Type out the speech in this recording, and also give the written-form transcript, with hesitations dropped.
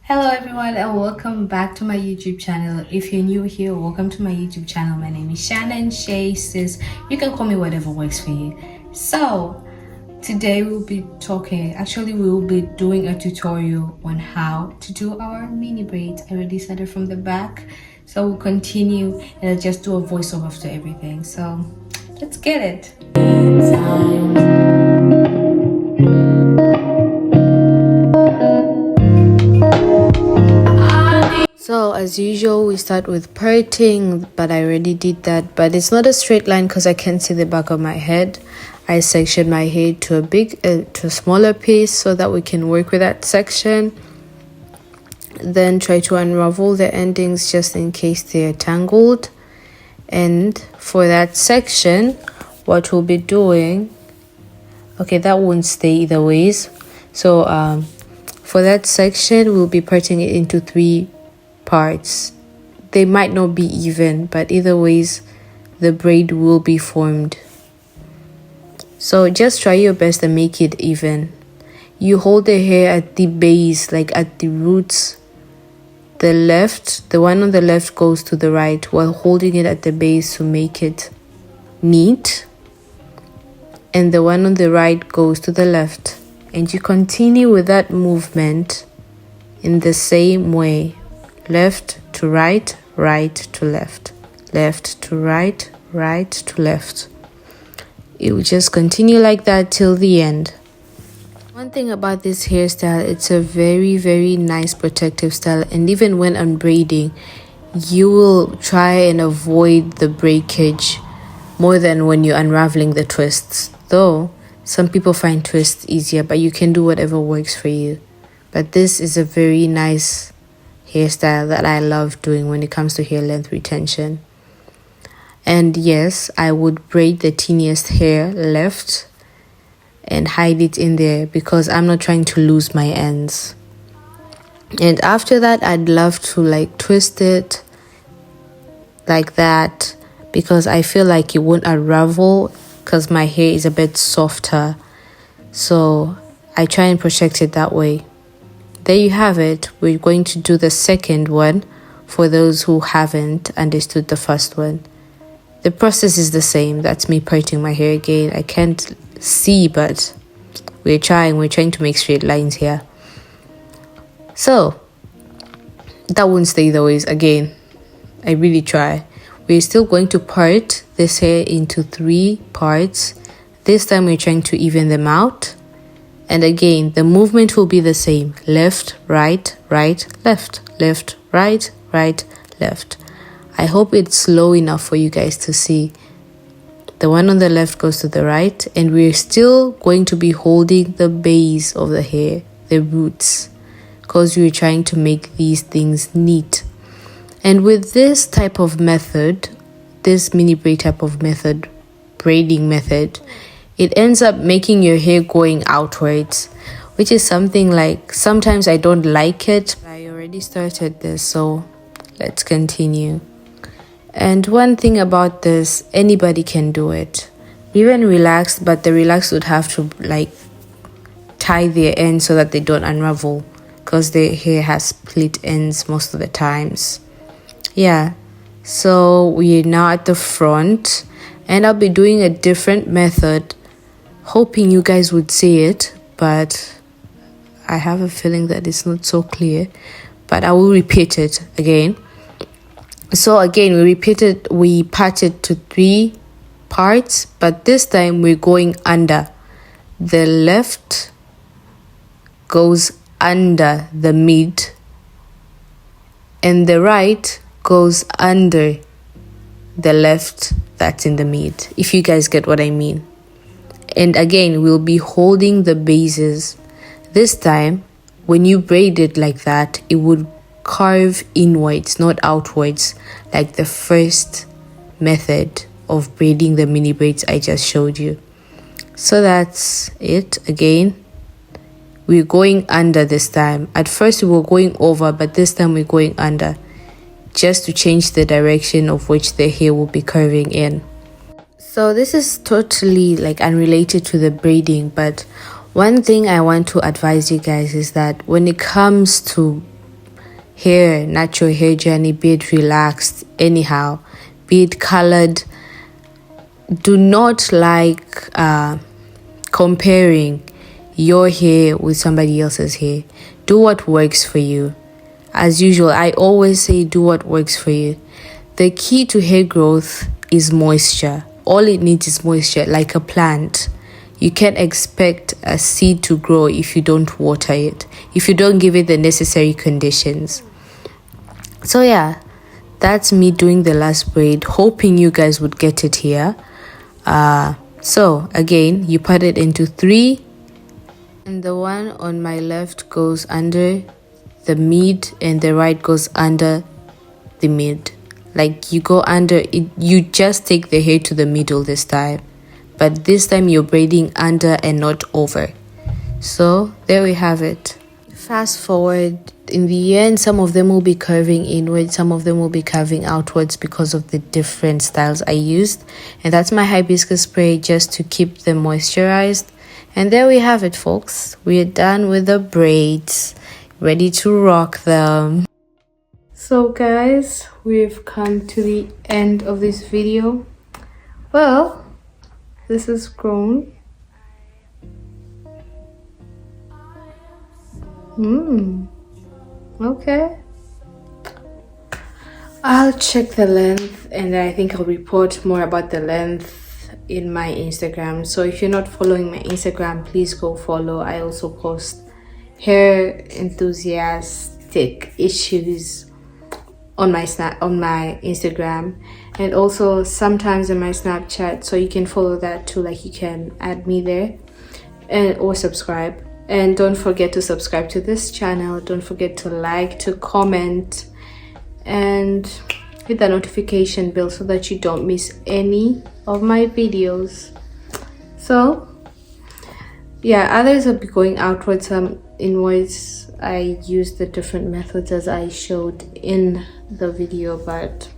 Hello everyone and welcome back to my YouTube channel. If you're new here, welcome to my YouTube channel. My name is Shannon Shay, sis. You can call me whatever works for you. So today we'll be we'll be doing a tutorial on how to do our mini braids. I already started from the back, so we'll continue and I'll just do a voiceover to everything. So let's get it. So as usual, we start with parting, but I already did that. But it's not a straight line because I can't see the back of my head. I section my hair to a smaller piece so that we can work with that section. Then try to unravel the endings just in case they're tangled. And for that section, what we'll be doing, okay, that won't stay either ways. So for that section, we'll be parting it into 3 parts. They might not be even, but either ways the braid will be formed. So just try your best to make it even. You hold the hair at the base, like at the roots. The one on the left goes to the right while holding it at the base to make it neat, and the one on the right goes to the left, and you continue with that movement in the same way. Left to right, right to left, left to right, right to left. It will just continue like that till the end. One thing about this hairstyle, it's a very nice protective style, and even when unbraiding, you will try and avoid the breakage more than when you're unraveling the twists. Though some people find twists easier, but you can do whatever works for you. But this is a very nice hairstyle that I love doing when it comes to hair length retention. And yes, I would braid the teeniest hair left and hide it in there because I'm not trying to lose my ends. And after that, I'd love to twist it like that because I feel like it won't unravel because my hair is a bit softer. So I try and protect it that way. There you have it. We're going to do the second one for those who haven't understood the first one. The process is the same. That's me parting my hair again. I can't see, but we're trying to make straight lines here. So that won't stay the ways again. I really try. We're still going to part this hair into 3 parts. This time we're trying to even them out. And again, the movement will be the same. Left, right, right, left, left, right, right, left. I hope it's slow enough for you guys to see. The one on the left goes to the right, and we're still going to be holding the base of the hair, the roots, because we're trying to make these things neat. And with this type of method, this mini braid type of method, braiding method, it ends up making your hair going outwards, which is something like sometimes I don't like it. I already started this, so let's continue. And one thing about this, anybody can do it. Even relaxed, but the relaxed would have to tie their ends so that they don't unravel because their hair has split ends most of the times. Yeah, so we're now at the front and I'll be doing a different method, hoping you guys would see it, but I have a feeling that it's not so clear, but I will repeat it again. So again, we part it to 3 parts, but this time we're going under. The left goes under the mid and the right goes under the left that's in the mid, if you guys get what I mean. And again, we'll be holding the bases. This time, when you braid it like that, it would carve inwards, not outwards, like the first method of braiding the mini braids I just showed you. So that's it. Again, we're going under this time. At first we were going over, but this time we're going under, just to change the direction of which the hair will be curving in. So this is totally unrelated to the braiding, but one thing I want to advise you guys is that when it comes to hair, natural hair journey, be it relaxed, anyhow, be it colored. Do not like comparing your hair with somebody else's hair. Do what works for you. As usual, I always say do what works for you. The key to hair growth is moisture. All it needs is moisture, like a plant. You can't expect a seed to grow if you don't water it, if you don't give it the necessary conditions. So yeah, that's me doing the last braid, hoping you guys would get it here. So again, you put it into 3, and the one on my left goes under the mid and the right goes under the mid. Like you go under it, you just take the hair to the middle this time, but this time you're braiding under and not over. So there we have it. Fast forward, in the end, some of them will be curving inward, some of them will be curving outwards because of the different styles I used. And that's my hibiscus spray, just to keep them moisturized. And there we have it, folks. We are done with the braids, ready to rock them. So guys, we've come to the end of this video. Well, this is grown. Okay. I'll check the length, and I think I'll report more about the length in my Instagram. So if you're not following my Instagram, please go follow. I also post hair enthusiastic issues on my Instagram, and also sometimes on my Snapchat, so you can follow that too. Like, you can add me there and or subscribe. And don't forget to subscribe to this channel. Don't forget to like, to comment, and hit the notification bell so that you don't miss any of my videos. So yeah, others will be going outwards, some inwards. I use the different methods as I showed in the video, but